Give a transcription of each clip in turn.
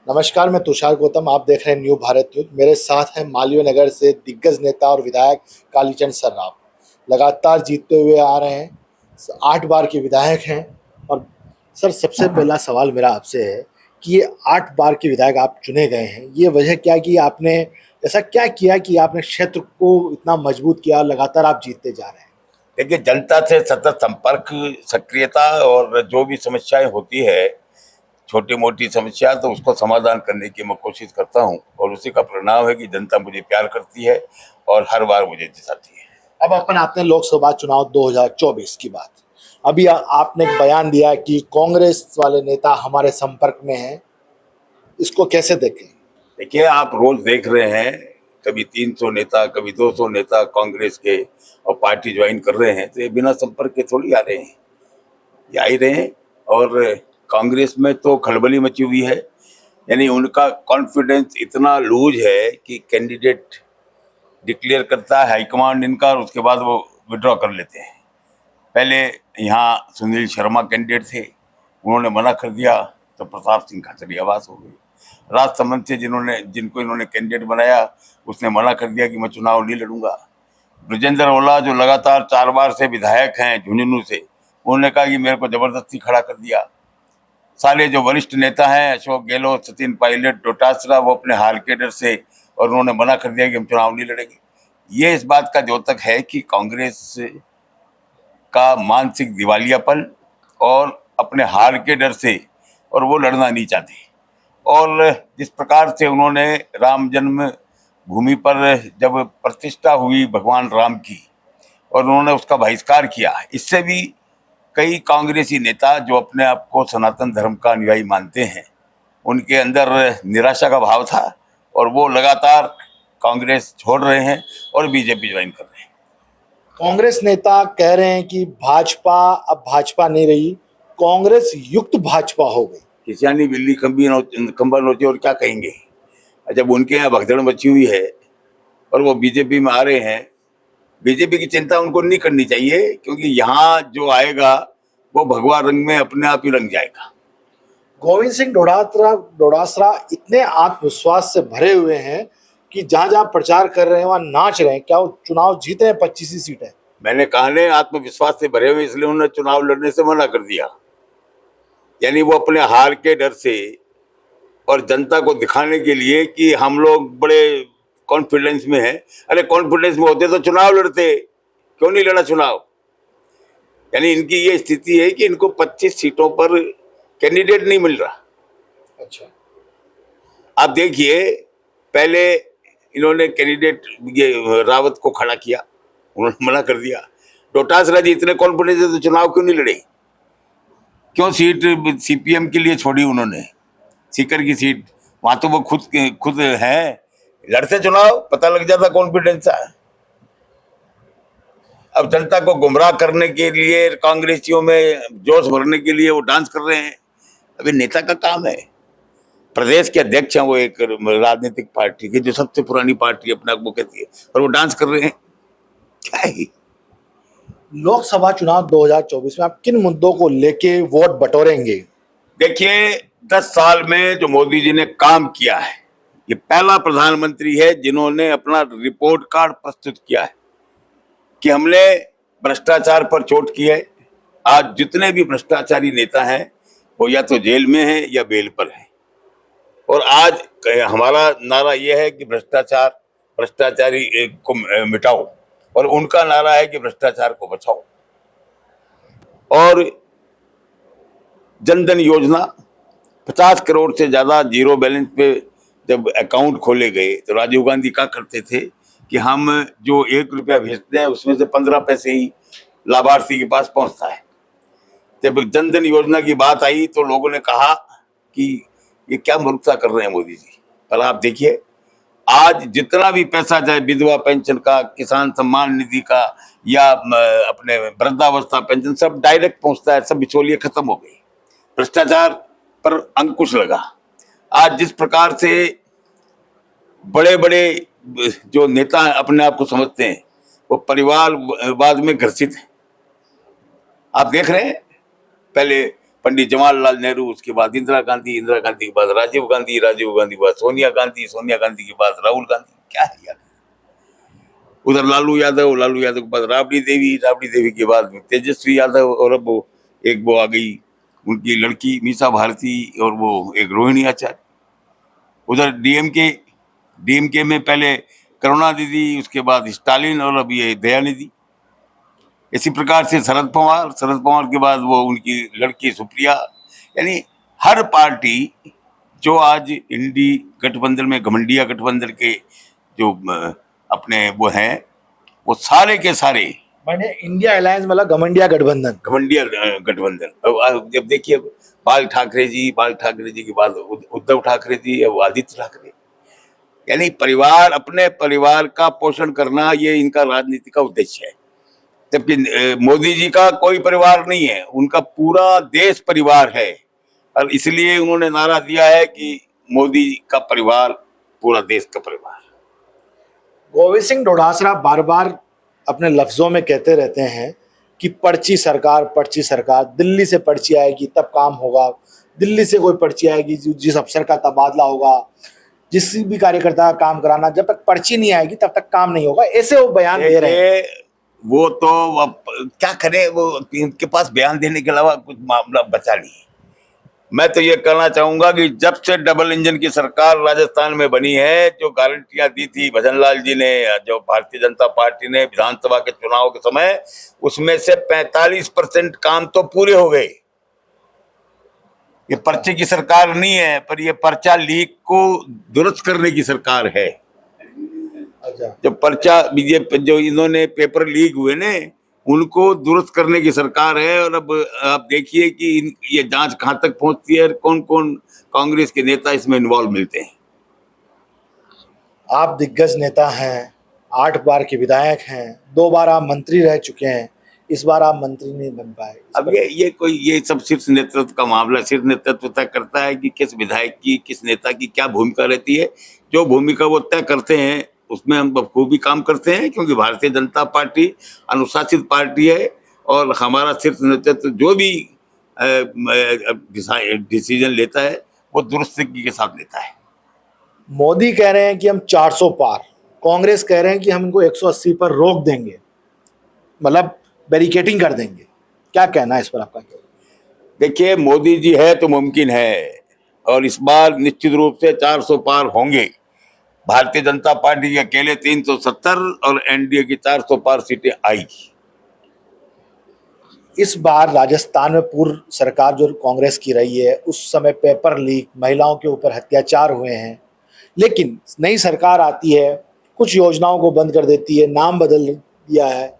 नमस्कार, मैं तुषार गौतम। आप देख रहे हैं न्यू भारत न्यूज। मेरे साथ हैं मालवीय नगर से दिग्गज नेता और विधायक कालीचंद सर्राफ। लगातार जीतते हुए आ रहे हैं, 8 बार के विधायक हैं। और सर, सबसे पहला सवाल मेरा आपसे है कि ये 8 बार के विधायक आप चुने गए हैं, ये वजह क्या कि आपने ऐसा क्या किया कि आपने क्षेत्र को इतना मजबूत किया, लगातार आप जीतते जा रहे हैं? देखिए, जनता से सतत संपर्क, सक्रियता और जो भी समस्याएं होती है, छोटी मोटी समस्या, तो उसको समाधान करने की मैं कोशिश करता हूं और उसी का परिणाम है कि जनता मुझे प्यार करती है और हर बार मुझे जिताती है। अब अपन आते हैं लोकसभा चुनाव 2024 की बात। अभी आपने एक बयान दिया कि कांग्रेस वाले नेता हमारे संपर्क में हैं, इसको कैसे देखें? देखिए, आप रोज देख रहे हैं, कभी 300 नेता, कभी 200 नेता कांग्रेस के और पार्टी ज्वाइन कर रहे हैं, तो ये बिना संपर्क के थोड़ी आ रहे हैं, ये आ ही रहे हैं। और कांग्रेस में तो खलबली मची हुई है, यानी उनका कॉन्फिडेंस इतना लूज है कि कैंडिडेट डिक्लेयर करता है हाईकमांड इनका और उसके बाद वो विड्रॉ कर लेते हैं। पहले यहाँ सुनील शर्मा कैंडिडेट थे, उन्होंने मना कर दिया तो प्रताप सिंह खाचरी आवाज हो गई। राजसमंद से जिनको इन्होंने कैंडिडेट बनाया, उसने मना कर दिया कि मैं चुनाव नहीं लड़ूंगा। ब्रजेंद्र ओला जो लगातार 4 बार से विधायक हैं झुंझुनू से, उन्होंने कहा कि मेरे को जबरदस्ती खड़ा कर दिया। सारे जो वरिष्ठ नेता हैं, अशोक गहलोत, सचिन पायलट, डोटासरा, वो अपने हार के डर से और उन्होंने मना कर दिया कि हम चुनाव नहीं लड़ेंगे। ये इस बात का द्योतक है कि कांग्रेस का मानसिक दिवालियापन और अपने हार के डर से, और वो लड़ना नहीं चाहती। और जिस प्रकार से उन्होंने राम जन्म भूमि पर जब प्रतिष्ठा हुई भगवान राम की और उन्होंने उसका बहिष्कार किया, इससे भी कई कांग्रेसी नेता जो अपने आप को सनातन धर्म का अनुयायी मानते हैं, उनके अंदर निराशा का भाव था और वो लगातार कांग्रेस छोड़ रहे हैं और बीजेपी ज्वाइन कर रहे हैं। कांग्रेस नेता कह रहे हैं कि भाजपा अब भाजपा नहीं रही, कांग्रेस युक्त भाजपा हो गई। किसानी बिल्ली कंबल नोचे और क्या कहेंगे। जब उनके यहाँ भगदड़ मची हुई है और वो बीजेपी में आ रहे हैं, बीजेपी की चिंता उनको नहीं करनी चाहिए, क्योंकि यहाँ जो आएगा वो भगवा रंग में अपने आप ही रंग जाएगा। गोविंद सिंह डोटासरा इतने आत्मविश्वास से भरे हुए हैं कि जहां जहां प्रचार कर रहे हैं वहां नाच रहे हैं। क्या वो चुनाव जीते हैं? 25 ही सीट है। मैंने कहा ने आत्मविश्वास से भरे हुए, इसलिए उन्होंने चुनाव लड़ने से मना कर दिया। यानी वो अपने हार के डर से और जनता को दिखाने के लिए कि हम लोग बड़े कॉन्फिडेंस में हैं। अरे कॉन्फिडेंस में होते तो चुनाव लड़ते, क्यों नहीं लड़ा चुनाव? यानी इनकी ये स्थिति है कि इनको 25 सीटों पर कैंडिडेट नहीं मिल रहा। अच्छा, आप देखिए, पहले इन्होंने कैंडिडेट ये रावत को खड़ा किया, उन्होंने मना कर दिया। डोटासरा जी इतने कॉन्फिडेंस है तो चुनाव क्यों नहीं लड़े? क्यों सीट सीपीएम के लिए छोड़ी उन्होंने? सीकर की सीट, वहां तो वो खुद हैं, लड़ते चुनाव, पता लग जाता कॉन्फिडेंस है। अब जनता को गुमराह करने के लिए, कांग्रेसियों में जोश भरने के लिए वो डांस कर रहे हैं। अभी नेता का काम है। प्रदेश के अध्यक्ष हैं वो एक राजनीतिक पार्टी की, जो सबसे पुरानी पार्टी अपने आप को कहती है, और वो डांस कर रहे हैं। क्या है? लोकसभा चुनाव 2024 में आप किन मुद्दों को लेके वोट बटोरेंगे? देखिए, 10 साल में जो मोदी जी ने काम किया है, ये पहला प्रधानमंत्री है जिन्होंने अपना रिपोर्ट कार्ड प्रस्तुत किया है कि हमने भ्रष्टाचार पर चोट की है। आज जितने भी भ्रष्टाचारी नेता हैं वो या तो जेल में हैं या बेल पर हैं। और आज हमारा नारा यह है कि भ्रष्टाचारी को मिटाओ, और उनका नारा है कि भ्रष्टाचार को बचाओ। और जनधन योजना, 50 करोड़ से ज्यादा जीरो बैलेंस पे जब अकाउंट खोले गए, तो राजीव गांधी क्या करते थे कि हम जो 1 रुपया भेजते हैं उसमें से 15 पैसे ही लाभार्थी के पास पहुंचता है। जब जनधन योजना की बात आई तो लोगों ने कहा कि ये क्या मूर्खता कर रहे हैं मोदी जी। पर आप देखिए, आज जितना भी पैसा, चाहे विधवा पेंशन का, किसान सम्मान निधि का, या अपने वृद्धावस्था पेंशन, सब डायरेक्ट पहुंचता है। सब बिचौलिए खत्म हो गई, भ्रष्टाचार पर अंकुश लगा। आज जिस प्रकार से बड़े बड़े जो नेता अपने आप को समझते हैं, वो परिवारवाद में ग्रसित है। आप देख रहे हैं, पहले पंडित जवाहरलाल नेहरू, उसके बाद इंदिरा गांधी, इंदिरा गांधी के बाद राजीव गांधी, राजीव गांधी के बाद सोनिया गांधी, सोनिया गांधी के बाद राहुल गांधी। क्या है यार? उधर लालू यादव, लालू यादव के बाद राबड़ी देवी, राबड़ी देवी के बाद तेजस्वी यादव, और अब वो आ गई उनकी लड़की मीसा भारती, और वो एक रोहिणी आचार्य। उधर डीएमके में पहले करुणानिधि, उसके बाद स्टालिन, और अब ये दयानिधि। इसी प्रकार से शरद पवार के बाद वो उनकी लड़की सुप्रिया। यानी हर पार्टी जो आज इंडी गठबंधन में, घमंडिया गठबंधन के जो अपने वो हैं, वो सारे के सारे, मैंने इंडिया अलायंस मतलब घमंडिया गठबंधन, घमंडिया गठबंधन। अब जब देखिए बाल ठाकरे जी के बाद उद्धव ठाकरे जी, अब आदित्य ठाकरे। यानी परिवार, अपने परिवार का पोषण करना, ये इनका राजनीति का उद्देश्य है। जबकि मोदी जी का कोई परिवार नहीं है, उनका पूरा देश परिवार है। और इसलिए उन्होंने नारा दिया है कि मोदी का परिवार पूरा देश का परिवार। गोविंद सिंह डोटासरा बार बार अपने लफ्जों में कहते रहते हैं कि पर्ची सरकार, दिल्ली से पर्ची आएगी तब काम होगा, दिल्ली से कोई पर्ची आएगी जिस अफसर का तबादला होगा, जिस भी कार्यकर्ता का काम कराना, जब तक पर्ची नहीं आएगी तब तक काम नहीं होगा, ऐसे वो बयान दे रहे हैं। वो तो अब क्या करे, वो इनके पास बयान देने के अलावा कुछ मामला बचा नहीं। मैं तो ये कहना चाहूंगा कि जब से डबल इंजन की सरकार राजस्थान में बनी है, जो गारंटियां दी थी भजनलाल जी ने, जो भारतीय जनता पार्टी ने विधानसभा के चुनाव के समय, उसमें से 45% काम तो पूरे हो गए। ये पर्चे की सरकार नहीं है, पर ये पर्चा लीक को दुरुस्त करने की सरकार है। जो पर्चा बीजेपी, जो इन्होंने पेपर लीक हुए ने, उनको दुरुस्त करने की सरकार है। और अब आप देखिए कि ये जांच कहां तक पहुंचती है, कौन कौन कांग्रेस के नेता इसमें इन्वॉल्व मिलते हैं। आप दिग्गज नेता हैं, 8 बार के विधायक हैं, 2 बार आप मंत्री रह चुके हैं, इस बार आप मंत्री नहीं बन पाए। अब ये सब शीर्ष नेतृत्व का मामला, शीर्ष नेतृत्व तय करता है कि किस विधायक की, किस नेता की क्या भूमिका रहती है। जो भूमिका वो तय करते हैं उसमें हम बखूबी काम करते हैं, क्योंकि भारतीय जनता पार्टी अनुशासित पार्टी है, और हमारा शीर्ष नेतृत्व जो भी डिसीजन लेता है वो दुरुस्ती के साथ लेता है। मोदी कह रहे हैं कि हम 400 पार, कांग्रेस कह रहे हैं कि हम इनको 180 पर रोक देंगे, मतलब बैरिकेडिंग कर देंगे। क्या कहना है इस पर आपका? देखिए, मोदी जी है तो मुमकिन है, और इस बार निश्चित रूप से 400 पार होंगे। भारतीय जनता पार्टी के अकेले 370 और एनडीए की 400 पार सीटें आएगी। इस बार राजस्थान में पूर्व सरकार जो कांग्रेस की रही है, उस समय पेपर लीक, महिलाओं के ऊपर अत्याचार हुए हैं, लेकिन नई सरकार आती है, कुछ योजनाओं को बंद कर देती है, नाम बदल दिया है।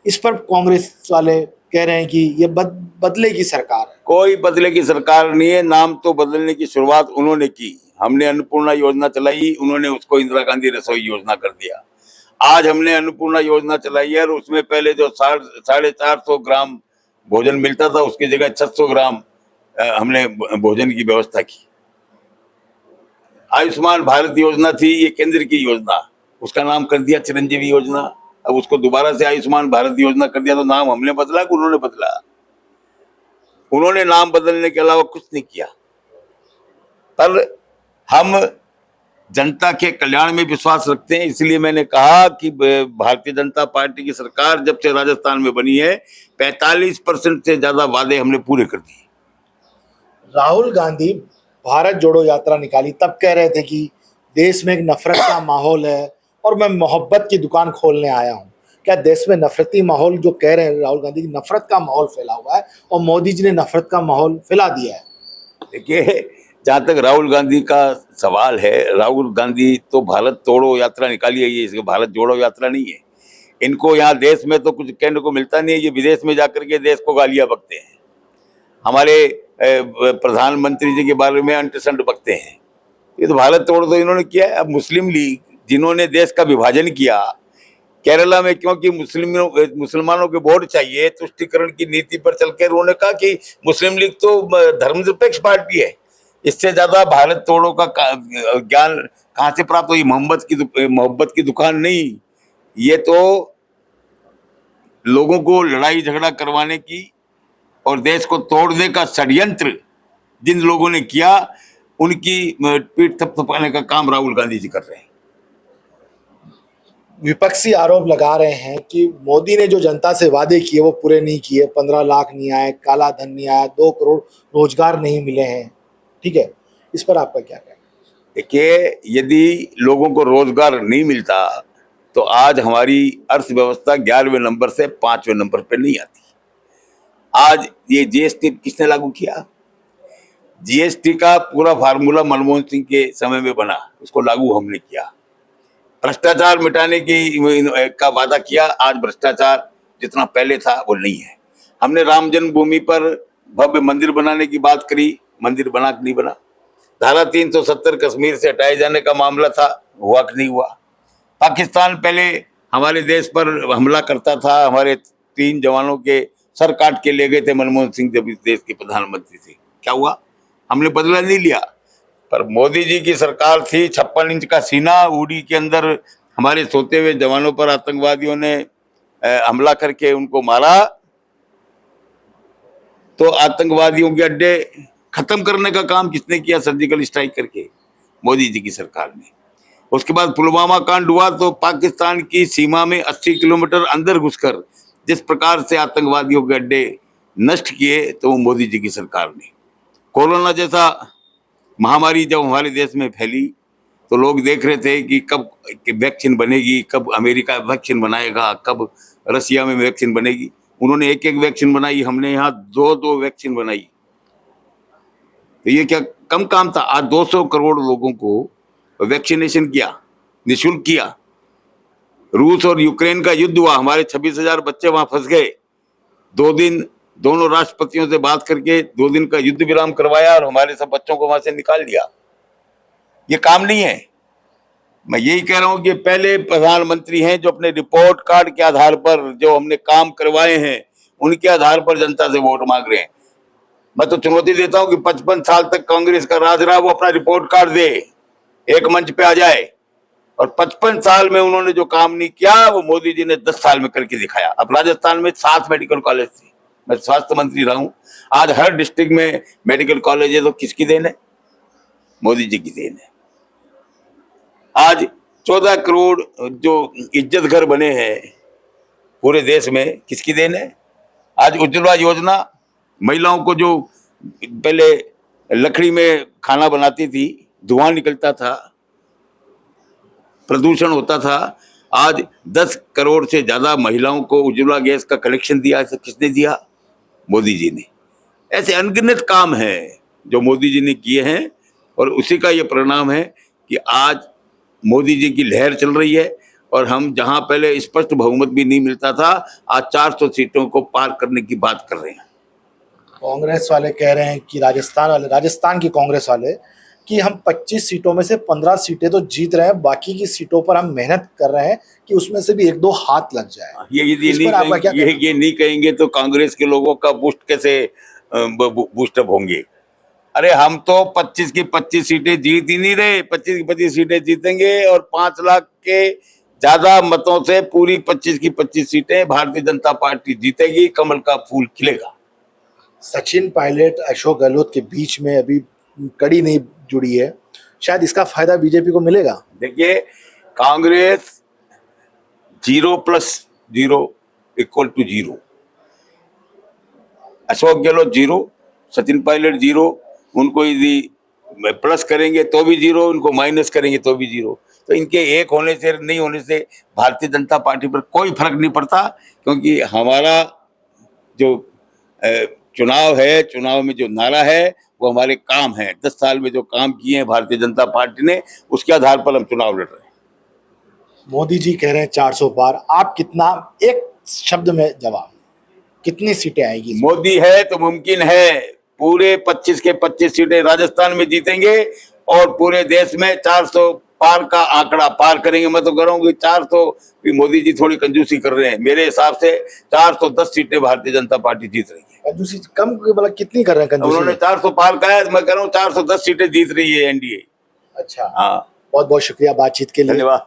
इस पर कांग्रेस वाले कह रहे हैं कि ये बदले की सरकार है। कोई बदले की सरकार नहीं है, नाम तो बदलने की शुरुआत उन्होंने की। हमने अन्नपूर्णा योजना चलाई, उन्होंने उसको इंदिरा गांधी रसोई योजना कर दिया। आज हमने अन्नपूर्णा योजना चलाई है, और उसमें पहले जो 450 ग्राम भोजन मिलता था, उसकी जगह 600 ग्राम हमने भोजन की व्यवस्था की। आयुष्मान भारत योजना थी, ये केंद्र की योजना, उसका नाम कर दिया चिरंजीवी योजना। अब उसको दोबारा से आयुष्मान भारत योजना कर दिया, तो नाम हमने बदला कि उन्होंने बदला? उन्होंने नाम बदलने के अलावा कुछ नहीं किया। पर हम जनता के कल्याण में विश्वास रखते हैं, इसलिए मैंने कहा कि भारतीय जनता पार्टी की सरकार जब से राजस्थान में बनी है, 45% से ज्यादा वादे हमने पूरे कर दिए। राहुल गांधी भारत जोड़ो यात्रा निकाली, तब कह रहे थे कि देश में एक नफरत का माहौल है और मैं मोहब्बत की दुकान खोलने आया हूं। क्या देश में नफरती माहौल, जो कह रहे हैं राहुल गांधी, की नफरत का माहौल फैला हुआ है और मोदी जी ने नफरत का माहौल फैला दिया है? देखिए, जहां तक राहुल गांधी का सवाल है, राहुल गांधी तो भारत तोड़ो यात्रा निकाली है, ये इसके भारत जोड़ो यात्रा नहीं है। इनको यहाँ देश में तो कुछ कहने को मिलता नहीं है, ये विदेश में जाकर के देश को गालियां बकते हैं, हमारे प्रधानमंत्री जी के बारे में अंटशंट बकते हैं। ये तो भारत तोड़ तो इन्होंने किया है। अब मुस्लिम लीग, जिन्होंने देश का विभाजन किया केरला में, क्योंकि मुसलमानों के वोट चाहिए, तुष्टिकरण की नीति पर चलकर उन्होंने कहा कि मुस्लिम लीग तो धर्मनिरपेक्ष पार्टी है, इससे ज्यादा भारत तोड़ो का ज्ञान कहां से प्राप्त हुई? मोहब्बत की दुकान नहीं, ये तो लोगों को लड़ाई झगड़ा करवाने की और देश को तोड़ने का षड्यंत्र जिन लोगों ने किया, उनकी पीठ थपथपाने का काम राहुल गांधी जी कर रहे हैं। विपक्षी आरोप लगा रहे हैं कि मोदी ने जो जनता से वादे किए वो पूरे नहीं किए। 15 लाख नहीं आए, काला धन नहीं आया, 2 करोड़ रोजगार नहीं मिले हैं। ठीक है, इस पर आपका क्या कहना है? देखिए, यदि लोगों को रोजगार नहीं मिलता तो आज हमारी अर्थव्यवस्था 11वें नंबर से 5वें नंबर पे नहीं आती। आज ये जीएसटी किसने लागू किया? जीएसटी का पूरा फार्मूला मनमोहन सिंह के समय में बना, उसको लागू हमने किया। भ्रष्टाचार मिटाने की का वादा किया, आज भ्रष्टाचार जितना पहले था वो नहीं है। हमने राम जन्मभूमि पर भव्य मंदिर बनाने की बात करी, मंदिर बना कि नहीं बना? धारा 370 कश्मीर से हटाए जाने का मामला था, हुआ कि नहीं हुआ? पाकिस्तान पहले हमारे देश पर हमला करता था, हमारे 3 जवानों के सर काट के ले गए थे मनमोहन सिंह जब इस देश के प्रधानमंत्री थे, क्या हुआ? हमने बदला नहीं लिया। पर मोदी जी की सरकार थी, 56 इंच का सीना, उड़ी के अंदर हमारे सोते हुए जवानों पर आतंकवादियों ने हमला करके उनको मारा। तो आतंकवादियों के अड्डे खत्म करने का काम किसने किया? सर्जिकल स्ट्राइक करके, मोदी जी की सरकार ने। उसके बाद पुलवामा कांड हुआ तो पाकिस्तान की सीमा में 80 किलोमीटर अंदर घुसकर जिस प्रकार से आतंकवादियों के अड्डे नष्ट किए, तो वो मोदी जी की सरकार ने। कोरोना जैसा महामारी जब हमारे देश में फैली तो लोग देख रहे थे कि कब वैक्सीन बनेगी, कब अमेरिका वैक्सीन बनाएगा, कब रसिया में वैक्सीन बनेगी। उन्होंने एक एक वैक्सीन बनाई, हमने यहाँ 2-2 वैक्सीन बनाई। तो ये क्या कम काम था? आज 200 करोड़ लोगों को वैक्सीनेशन किया, निःशुल्क किया। रूस और यूक्रेन का युद्ध हुआ, हमारे 26,000 बच्चे वहां फंस गए। 2 दिन दोनों राष्ट्रपतियों से बात करके 2 दिन का युद्ध विराम करवाया और हमारे सब बच्चों को वहां से निकाल दिया। ये काम नहीं है। मैं यही कह रहा हूं कि पहले प्रधानमंत्री हैं जो अपने रिपोर्ट कार्ड के आधार पर जो हमने काम करवाए हैं, उनके आधार पर जनता से वोट मांग रहे हैं। मैं तो चुनौती देता हूं कि 55 साल तक कांग्रेस का राज रहा, वो अपना रिपोर्ट कार्ड दे, एक मंच पे आ जाए। और 55 साल में उन्होंने जो काम नहीं किया वो मोदी जी ने 10 साल में करके दिखाया। अब राजस्थान में 7 मेडिकल कॉलेज थे, मैं स्वास्थ्य मंत्री रहा हूं, आज हर डिस्ट्रिक्ट में मेडिकल कॉलेज है, तो किसकी देन है? मोदी जी की देन है। आज 14 करोड़ जो इज्जत घर बने हैं पूरे देश में, किसकी देन है? आज उज्ज्वला योजना, महिलाओं को जो पहले लकड़ी में खाना बनाती थी, धुआं निकलता था, प्रदूषण होता था, आज 10 करोड़ से ज्यादा महिलाओं को उज्ज्वला गैस का कनेक्शन दिया। किसने दिया? मोदी जी ने। ऐसे अनगिनत काम हैं जो मोदी जी ने किए हैं और उसी का ये परिणाम है कि आज मोदी जी की लहर चल रही है। और हम जहां पहले स्पष्ट बहुमत भी नहीं मिलता था, आज 400 सीटों को पार करने की बात कर रहे हैं। कांग्रेस वाले कह रहे हैं कि राजस्थान की कांग्रेस वाले कि हम 25 सीटों में से 15 सीटें तो जीत रहे हैं, बाकी की सीटों पर हम मेहनत कर रहे हैं कि उसमें से भी 1-2 हाथ लग जाए। ये नहीं कहेंगे तो कांग्रेस के लोगों का बूस्ट कैसे बूस्टअप होंगे? अरे हम तो 25 की 25 सीटें जीत ही नहीं रहे, 25 की 25 सीटें जीतेंगे और 5 लाख के ज्यादा मतों से पूरी 25 की 25 सीटें भारतीय जनता पार्टी जीतेगी, कमल का फूल खिलेगा। सचिन पायलट, अशोक गहलोत के बीच में अभी कड़ी नहीं जुड़ी है, शायद इसका फायदा बीजेपी को मिलेगा। देखिए, कांग्रेस 0 + 0 = 0, अशोक गहलोत 0, सचिन पायलट 0, उनको यदि प्लस करेंगे तो भी 0, उनको माइनस करेंगे तो भी 0। तो इनके एक होने से नहीं होने से भारतीय जनता पार्टी पर कोई फर्क नहीं पड़ता, क्योंकि हमारा जो चुनाव है, चुनाव में जो नारा है वो हमारे काम है। 10 साल में जो काम किए हैं भारतीय जनता पार्टी ने, उसके आधार पर हम चुनाव लड़ रहे हैं। मोदी जी कह रहे हैं 400 पार, आप कितना, एक शब्द में जवाब, कितनी सीटें आएगी? मोदी है तो मुमकिन है, पूरे 25 के 25 सीटें राजस्थान में जीतेंगे और पूरे देश में 400 पार का आंकड़ा पार करेंगे। मैं तो कह रहा हूँ कि 400 भी मोदी जी थोड़ी कंजूसी कर रहे हैं। मेरे हिसाब से 410 सीटें भारतीय जनता पार्टी जीत रही है। कंजूसी कम, मतलब कितनी कर रहे हैं कंजूसी? उन्होंने 400 पार का है, मैं कह रहा हूँ 410 सीटें जीत रही है एनडीए। अच्छा, हाँ, बहुत बहुत शुक्रिया बातचीत के लिए। धन्यवाद।